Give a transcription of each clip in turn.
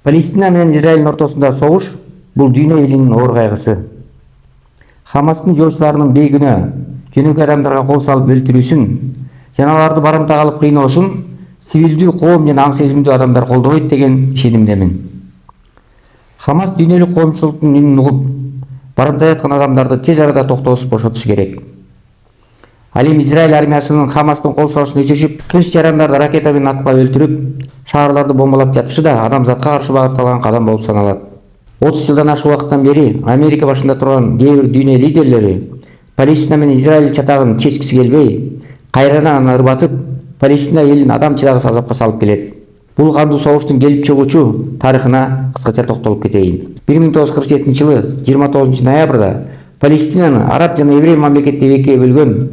Палестина менен Израилдин ортосунда согуш бул дүйнө элинин оор кайгысы. Хамастын жоочуларынын бейгүнөө жөнөкөй адамдарга кол салып өлтүрүүсүн жана аларды барымтага алып кыйноосун сивилдүү коом жана аң сезимдүү адамдар колдобойт деген ишенимдемин. Хамас дүйнөлүк коомчулуктун үнүн угуп барымтай аткан адамдарды тез арада токтотуп бошотуш керек. Ал эми Израиль армиясынын Хамастын кол салышын өчүрүп, тынч жарандарды ракета менен аткылап өлтүрүп, шаарларды бомбалап жатышы да адамзатка каршы багытталган кадам болуп саналат. 30 жылдан ашык убакыттан бери Америка башында турган кээ бир дүйнө лидерлери Палестина менен Израиль чатагын чечкиси келбей, кайрадан ырбатып, Палестина элин адамчылагыс азапка салып келет. Бул кандуу согуштун келип чыгуучу тарыхына кыскача токтолуп кетейин. 1947-жылы 29 ноябрда Палестинаны араб жана еврей мамлекеттери экиге бөлгөн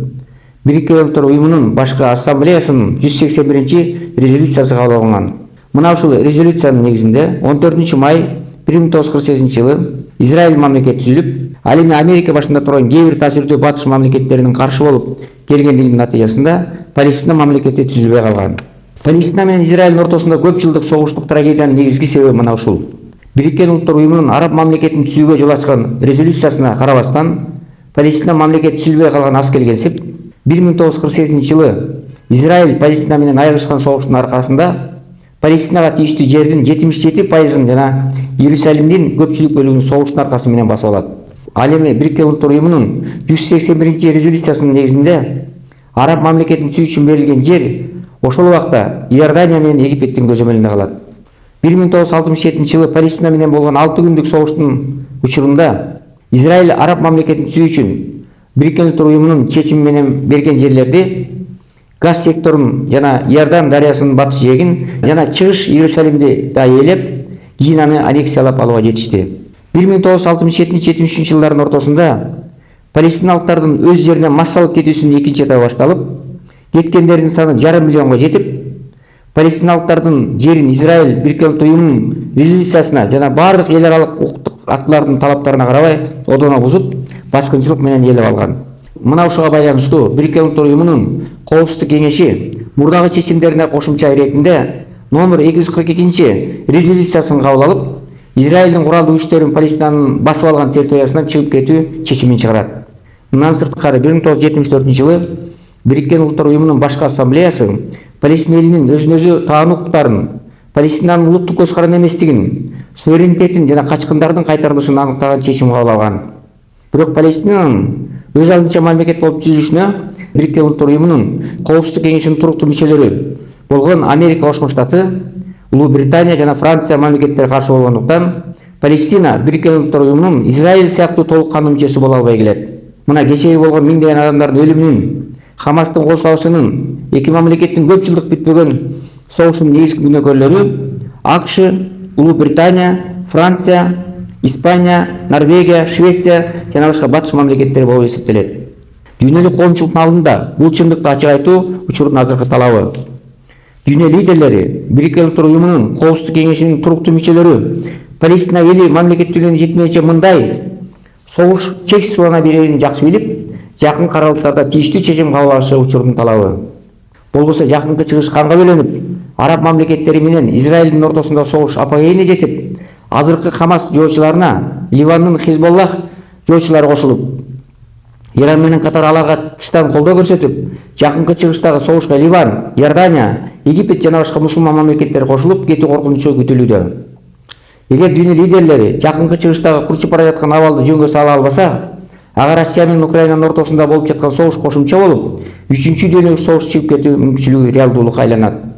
Бириккен Улуттар уюмунун башкы ассамблеясынын 181-резолюциясы кабыл алынган. Мына ушул резолюциянын негизинде 14 май 1948-жылы Израиль мамлекети түзүлүп, ал эми Америка башында турган кээ бир таасирдүү батыш мамлекеттеринин каршы болуп келгендигинин натыйжасында Палестина мамлекети түзүлбөй калган. Палестина менен Израилдин ортосунда көп жылдык согуштук трагедиянын негизги себеби мына ушул. Бириккен Улуттар уюмунун араб мамлекетин түзүүгө жол ачкан резолюциясына карабастан, Палестина мамлекети түзүлбөй калган аз келгенсип, 1948-жылы Израиль Палестина менен айрылышкан согуштун аркасында Палестинага тийиштүү жердин 77% жана Иерусалимдин көпчүлүк бөлүгүн согуштун аркасы менен басып алат. Ал эми Бириккен Улуттар уюмунун 181-резолюциясынын негизинде араб мамлекетин түзүү үчүн берилген жер ошол убакта Иордания менен Египеттин көзөмөлүндө калат. 1967-жылы Палестина менен болгон 6 күндүк согуштун учурунда Израиль араб мамлекетин түзүү үчүн Бириккен Улуттар уюмунун чечими менен берген жерлерди Газ секторун жана Иордан дарыясынын батыш жээгин жана чыгыш Иерусалимди да ээлеп, кийин аны аннексиялап алууга жетишти. 1967-73 жылдардын ортосунда палестиналыктардын өз жерине массалык кетүүсүнүн экинчи этабы башталып, кеткендердин саны 5,5 миллионго жетип, палестиналыктардын жерин Израиль Бириккен Улуттар уюмунун резолюциясына жана бардык эл аралык укуктук актылардын талаптарына карабай одоно бузуп, баскынчылык менен ээлеп алган. Мына ушуга байланыштуу Бириккен Улуттар уюмунун Коопсуздук кеңеши мурдагы чечимдерине кошумча иретинде номер 242 резолюциясын кабыл алып, Израилдин куралдуу күчтөрүн Палестинанын басып алган территориясынан чыгып кетүү чечимин чыгарат. Мындан сырткары 1974-жылы Бириккен Улуттар уюмунун башкы ассамблеясы Палестина элинин өзүн өзү таануу укуктарын, Палестинанын улуттук көз каранды эместигин, суверенитетин жана качкындардын кайтарылышын аныктаган чечим кабыл алган. Бирок Палестинанын өз алдынча мамлекет болуп түзүлүшүнө Бириккен Улуттар уюмунун Коопсуздук кеңешинин туруктуу мүчөлөрү болгон Америка Кошмо Штаты, Улуу Британия жана Франция мамлекеттери каршы болгондуктан Палестина Бириккен Улуттар уюмунун Израиль сыяктуу толук кандуу мүчөсү боло албай келет. Мына кечеги болгон миңдеген адамдардын өлүмүнүн, Хамастын кол салышынын, эки мамлекеттин көп жылдык бүтпөгөн согушунун негизги күнөөкөрлөрү АКШ, Улуу Британия, Франция, Испания, Норвегия, Швеция жана башка батыш мамлекеттери болуп эсептелет. Дүйнөлүк коомчулуктун алдында бул чындыкты ачык айтуу учурдун азыркы талабы. Дүйнө лидерлери, Бириккен Улуттар уюмунун Коопсуздук кеңешинин туруктуу мүчөлөрү Палестина эли мамлекеттүүлүгүнө жетмейинче мындай согуш чексиз улана берерин жакшы билип, жакын аралыктарда тийиштүү чечим кабыл алышы учурдун талабы. Болбосо жакынкы чыгыш канга бөлөнүп, араб мамлекеттери менен Израилдин ортосунда согуш апогейине жетип, азыркы Хамас жоочуларына Ливандын Хизболлах жоочулары кошулуп, Иран менен катар аларга тыштан колдоо көрсөтүп, жакынкы чыгыштагы согушка Ливан, Иордания, Египет жана башка мусулман мамлекеттери кошулуп кетүү коркунучу күтүлүүдө. Эгер дүйнө лидерлери жакынкы чыгыштагы курчуп бара жаткан абалды жөнгө сала албаса, ага Россия менен Украинанын ортосунда болуп жаткан согуш кошумча болуп, 3-дүйнөлүк согуш чыгып кетүү мүмкүнчүлүгү реалдуулукка айланат.